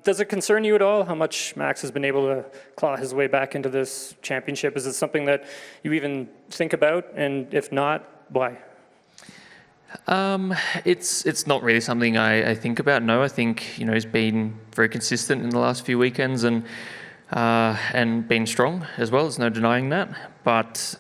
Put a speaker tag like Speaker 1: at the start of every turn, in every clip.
Speaker 1: Does it concern you at all how much Max has been able to claw his way back into this championship? Is it something that you even think about? And if not, why?
Speaker 2: It's not really something I think about. No, I think he's been very consistent in the last few weekends and been strong as well. There's no denying that. But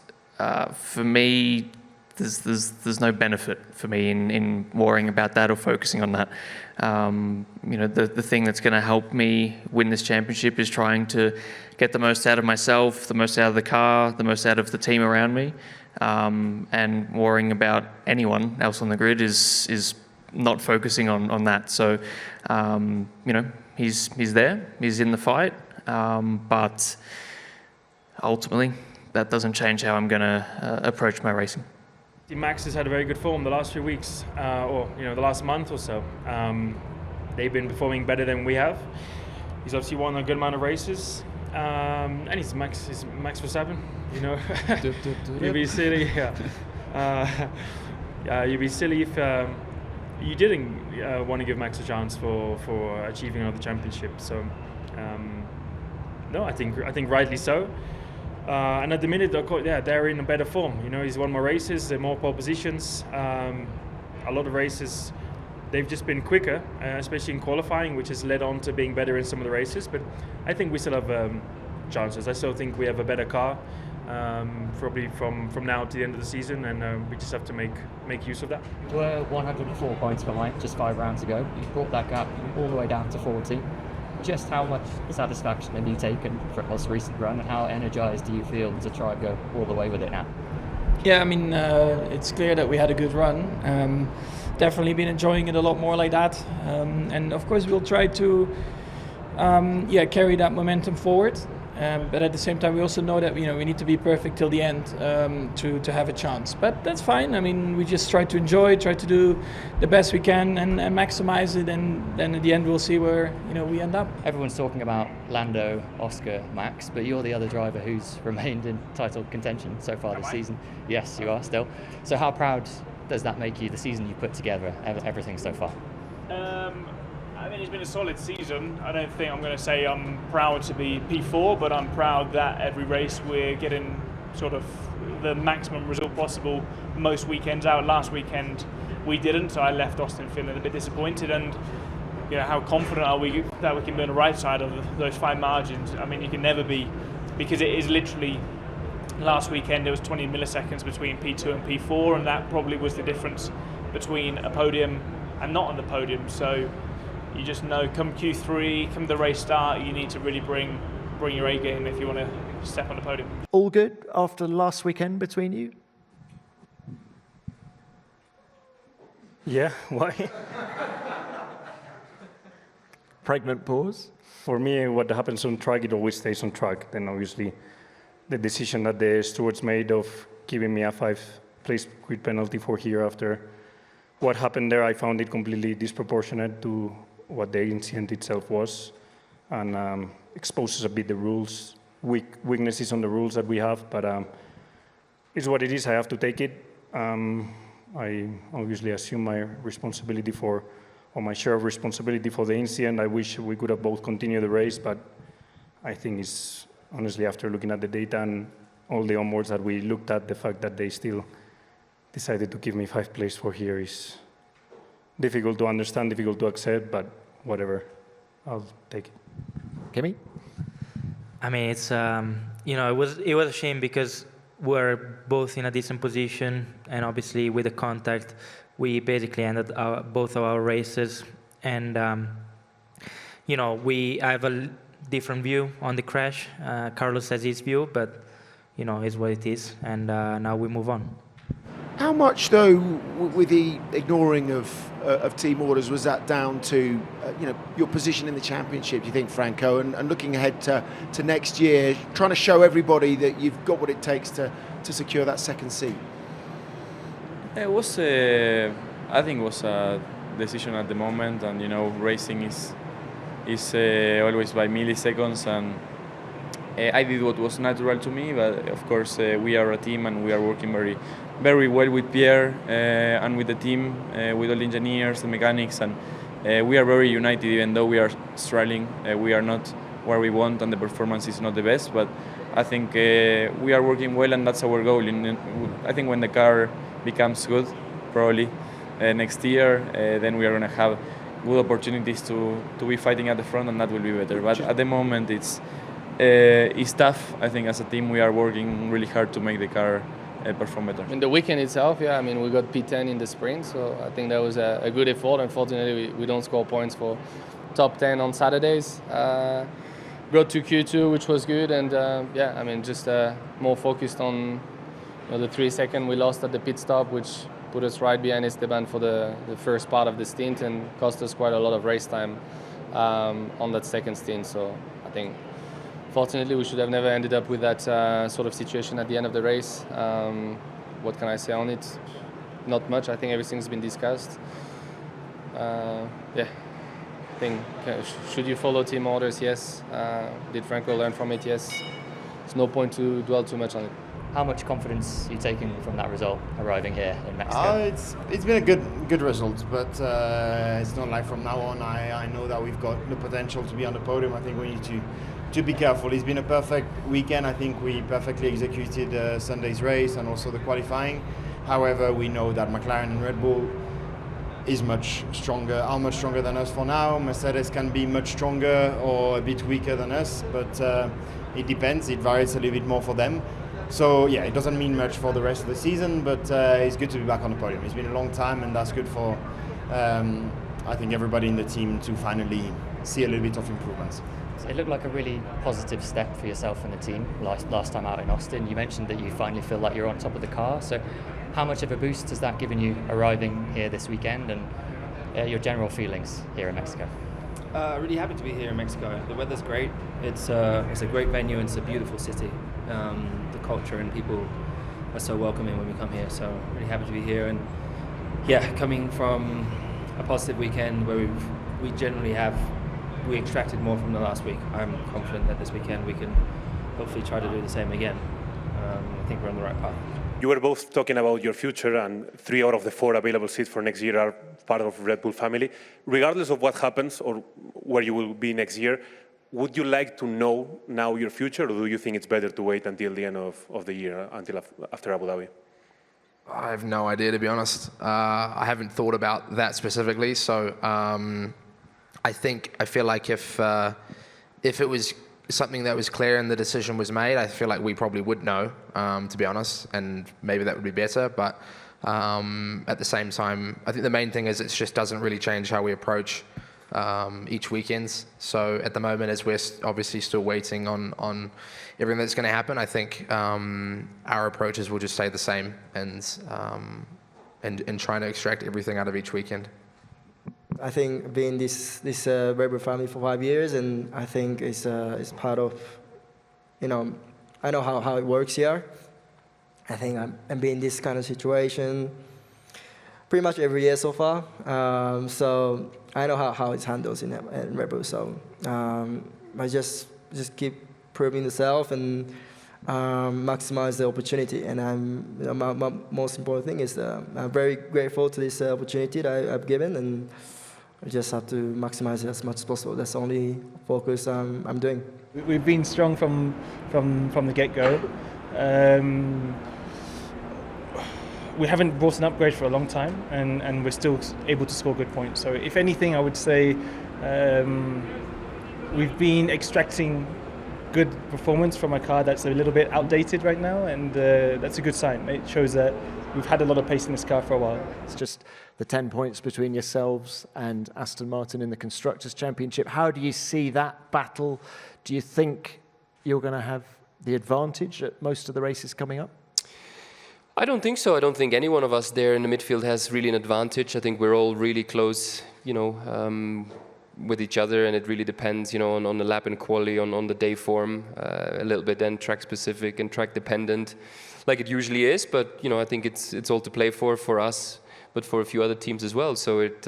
Speaker 2: for me, there's no benefit for me in worrying about that or focusing on that. The thing that's going to help me win this championship is trying to get the most out of myself, the most out of the car, the most out of the team around me. And worrying about anyone else on the grid is not focusing on that. So, he's there, he's in the fight, but ultimately that doesn't change how I'm going to approach my racing.
Speaker 3: Max has had a very good form the last few weeks, or the last month or so. They've been performing better than we have. He's obviously won a good amount of races, and he's Max Verstappen. You'd be silly. You'd be silly if you didn't want to give Max a chance for achieving another championship. So, no, I think rightly so. And at the minute, they're in a better form. He's won more races, there are more pole positions. A lot of races, they've just been quicker, especially in qualifying, which has led on to being better in some of the races. But I think we still have chances. I still think we have a better car, probably from now to the end of the season, and we just have to make use of that.
Speaker 4: We're 104 points behind just 5 rounds ago. You brought that gap all the way down to 40. Just how much satisfaction have you taken from this recent run, and how energized do you feel to try and go all the way with it now?
Speaker 5: Yeah, I mean, it's clear that we had a good run. Definitely been enjoying it a lot more like that. And of course, we'll try to carry that momentum forward. But at the same time, we also know that we need to be perfect till the end to have a chance. But that's fine. I mean, we just try to enjoy, try to do the best we can, and maximize it. And then at the end, we'll see where we end up.
Speaker 4: Everyone's talking about Lando, Oscar, Max, but you're the other driver who's remained in title contention so far this season. Yes, you are still. So how proud does that make you? The season you put together, everything so far.
Speaker 6: I mean, it's been a solid season. I don't think I'm going to say I'm proud to be P4, but I'm proud that every race we're getting sort of the maximum result possible most weekends out. Last weekend we didn't, so I left Austin feeling a bit disappointed. And how confident are we that we can be on the right side of those fine margins? I mean, you can never be, because it is literally last weekend there was 20 milliseconds between P2 and P4, and that probably was the difference between a podium and not on the podium. So you just know, come Q3, come the race start, you need to really bring your A game if you want to step on the podium.
Speaker 7: All good after last weekend between you?
Speaker 1: Yeah, why?
Speaker 7: Pregnant pause.
Speaker 1: For me, what happens on track, it always stays on track. Then obviously, the decision that the stewards made of giving me a 5-place grid penalty for here after what happened there, I found it completely disproportionate to what the incident itself was, and exposes a bit the rules, weaknesses on the rules that we have, but it's what it is. I have to take it. I obviously assume my responsibility or my share of responsibility for the incident. I wish we could have both continued the race, but I think it's, honestly, after looking at the data and all the onboards that we looked at, the fact that they still decided to give me 5th place for here is difficult to understand, difficult to accept, but whatever, I'll take it.
Speaker 7: Kimmy?
Speaker 8: I mean, it's it was a shame because we're both in a decent position, and obviously with the contact, we basically ended both of our races, and I have a different view on the crash. Carlos has his view, but it's what it is, and now we move on.
Speaker 9: How much, though, with the ignoring of team orders, was that down to your position in the championship, do you think, Franco? And looking ahead to next year, trying to show everybody that you've got what it takes to secure that 2nd seat?
Speaker 10: It was, I think, it was a decision at the moment, and racing is always by milliseconds, and I did what was natural to me, but of course we are a team and we are working very, very well with Pierre and with the team, with all the engineers, the mechanics, and we are very united, even though we are struggling. We are not where we want, and the performance is not the best. But I think we are working well, and that's our goal. I think when the car becomes good, probably next year, then we are going to have good opportunities to be fighting at the front, and that will be better. But at the moment, it's tough. I think as a team, we are working really hard to make the car perform better.
Speaker 11: In the weekend itself, yeah, I mean, we got P10 in the sprint, so I think that was a good effort. Unfortunately, we don't score points for top 10 on Saturdays. Got to Q2, which was good, and yeah, I mean, just more focused on the 3 seconds we lost at the pit stop, which put us right behind Esteban for the first part of the stint and cost us quite a lot of race time on that second stint. So I think, fortunately, we should have never ended up with that sort of situation at the end of the race. What can I say on it? Not much. I think everything's been discussed. Yeah. I think, should you follow team orders? Yes. Did Franco learn from it? Yes. There's no point to dwell too much on it.
Speaker 4: How much confidence are you taking from that result arriving here in Mexico?
Speaker 12: It's been a good result, but it's not like from now on I know that we've got the potential to be on the podium. I think we need to be careful. It's been a perfect weekend. I think we perfectly executed Sunday's race and also the qualifying. However, we know that McLaren and Red Bull are much stronger than us for now. Mercedes can be much stronger or a bit weaker than us, but it depends. It varies a little bit more for them. So yeah, it doesn't mean much for the rest of the season, but it's good to be back on the podium. It's been a long time, and that's good for I think everybody in the team to finally see a little bit of improvements.
Speaker 4: It looked like a really positive step for yourself and the team last time out in Austin. You mentioned that you finally feel like you're on top of the car. So how much of a boost has that given you arriving here this weekend, and your general feelings here in Mexico?
Speaker 13: Really happy to be here in Mexico. The weather's great. It's a great venue and it's a beautiful city. The culture and people are so welcoming when we come here. So really happy to be here. And yeah, coming from a positive weekend where we extracted more from the last week. I'm confident that this weekend we can hopefully try to do the same again. I think we're on the right path.
Speaker 14: You were both talking about your future, and 3 out of the 4 available seats for next year are part of Red Bull family. Regardless of what happens or where you will be next year, would you like to know now your future, or do you think it's better to wait until the end of the year, until after Abu Dhabi?
Speaker 15: I have no idea, to be honest. I haven't thought about that specifically, so I feel like if it was something that was clear and the decision was made, I feel like we probably would know, to be honest, and maybe that would be better. But at the same time, I think the main thing is it just doesn't really change how we approach each weekends. So at the moment, as we're obviously still waiting on everything that's going to happen, I think our approaches will just stay the same and trying to extract everything out of each weekend.
Speaker 16: I think being this Red Bull family for 5 years, and I think it's part of, I know how it works here. I think I'm being in this kind of situation pretty much every year so far. So I know how it's handled in Red Bull. So I just keep proving myself and maximize the opportunity. And my most important thing is I'm very grateful to this opportunity that I've given, and I just have to maximize it as much as possible. That's the only focus I'm doing.
Speaker 17: We've been strong from the get-go. We haven't brought an upgrade for a long time, and we're still able to score good points. So if anything, I would say we've been extracting good performance from a car that's a little bit outdated right now, and that's a good sign. It shows that we've had a lot of pace in this car for a while.
Speaker 7: It's just the 10 points between yourselves and Aston Martin in the Constructors' Championship. How do you see that battle? Do you think you're going to have the advantage at most of the races coming up?
Speaker 18: I don't think so. I don't think any one of us there in the midfield has really an advantage. I think we're all really close, with each other, and it really depends, on the lap and quali, on the day form, a little bit then track specific and track dependent, like it usually is. But I think it's all to play for us, but for a few other teams as well. So it's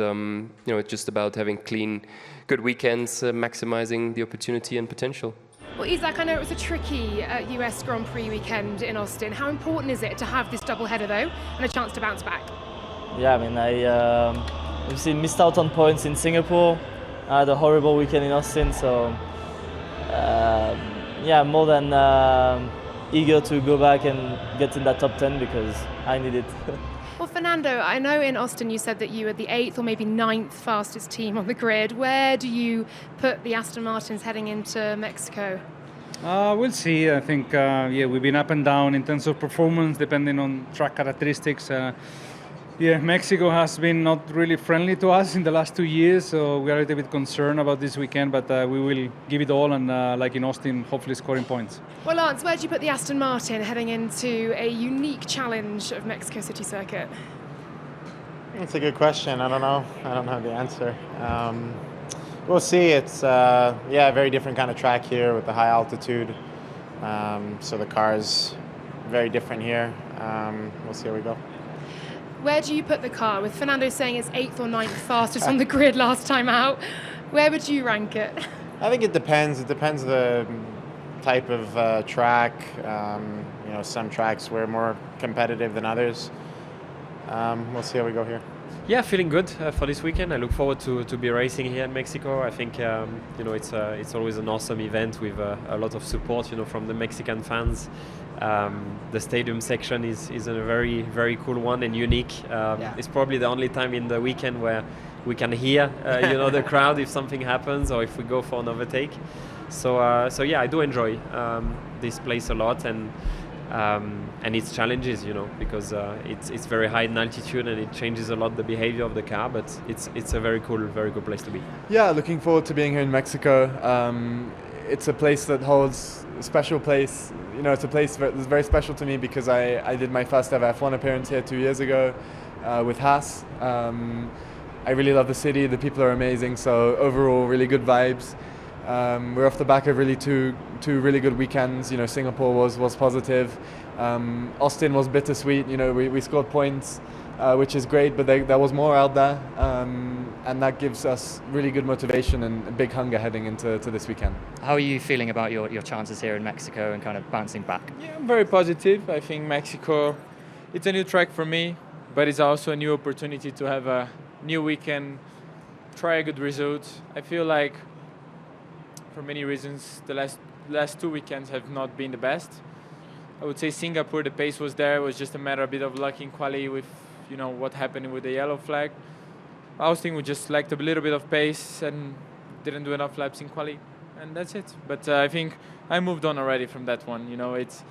Speaker 18: just about having clean, good weekends, maximizing the opportunity and potential.
Speaker 19: Well, Isaac, I know it was a tricky US Grand Prix weekend in Austin. How important is it to have this double header though, and a chance to bounce back?
Speaker 20: Yeah, I mean, obviously missed out on points in Singapore. I had a horrible weekend in Austin, so yeah, more than eager to go back and get in that top 10 because I need it.
Speaker 19: Well, Fernando, I know in Austin you said that you were the 8th or maybe 9th fastest team on the grid. Where do you put the Aston Martins heading into Mexico?
Speaker 21: We'll see. I think, yeah, we've been up and down in terms of performance, depending on track characteristics. Yeah, Mexico has been not really friendly to us in the last 2 years, so we are a little bit concerned about this weekend, but we will give it all and, like in Austin, hopefully scoring points.
Speaker 19: Well, Lance, where do you put the Aston Martin heading into a unique challenge of Mexico City Circuit?
Speaker 22: That's a good question. I don't know. I don't have the answer. We'll see. It's yeah, a very different kind of track here with the high altitude. So the car's very different here. We'll see how we go.
Speaker 19: Where do you put the car? With Fernando saying it's 8th or 9th fastest on the grid last time out, where would you rank it?
Speaker 22: I think it depends. It depends the type of track. You know, some tracks were more competitive than others. We'll see how we go here.
Speaker 23: Yeah, feeling good for this weekend. I look forward to be racing here in Mexico. I think you know it's always an awesome event with a lot of support, you know, from the Mexican fans. The stadium section is a very cool one and unique. It's probably the only time in the weekend where we can hear you know, the crowd if something happens or if we go for an overtake. So yeah, I do enjoy this place a lot and its challenges, you know, because it's very high in altitude and it changes a lot the behavior of the car, but it's a very cool place to be.
Speaker 24: Yeah, looking forward to being here in Mexico. It's a place that holds a special place. You know, it's a place that's very special to me because I did my first ever F1 appearance here 2 years ago with Haas. I really love the city. The people are amazing. So overall, really good vibes. We're off the back of really two really good weekends. You know, Singapore was positive. Austin was bittersweet. You know, we scored points, which is great, but there was more out there, and that gives us really good motivation and a big hunger heading into this weekend.
Speaker 4: How are you feeling about your chances here in Mexico and kind of bouncing back?
Speaker 25: Yeah, I'm very positive. I think Mexico, it's a new track for me, but it's also a new opportunity to have a new weekend, try a good result. I feel like for many reasons, the last 2 weekends have not been the best. I would say Singapore, the pace was there. It was just a matter a bit of luck in quali with, you know, what happened with the yellow flag. Austin, we just lacked a little bit of pace and didn't do enough laps in quali, and that's it. But I think I moved on already from that one. You know, it's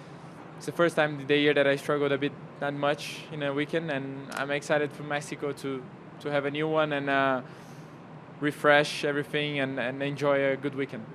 Speaker 25: the first time the year that I struggled a bit that much in a weekend, and I'm excited for Mexico to have a new one and refresh everything and enjoy a good weekend.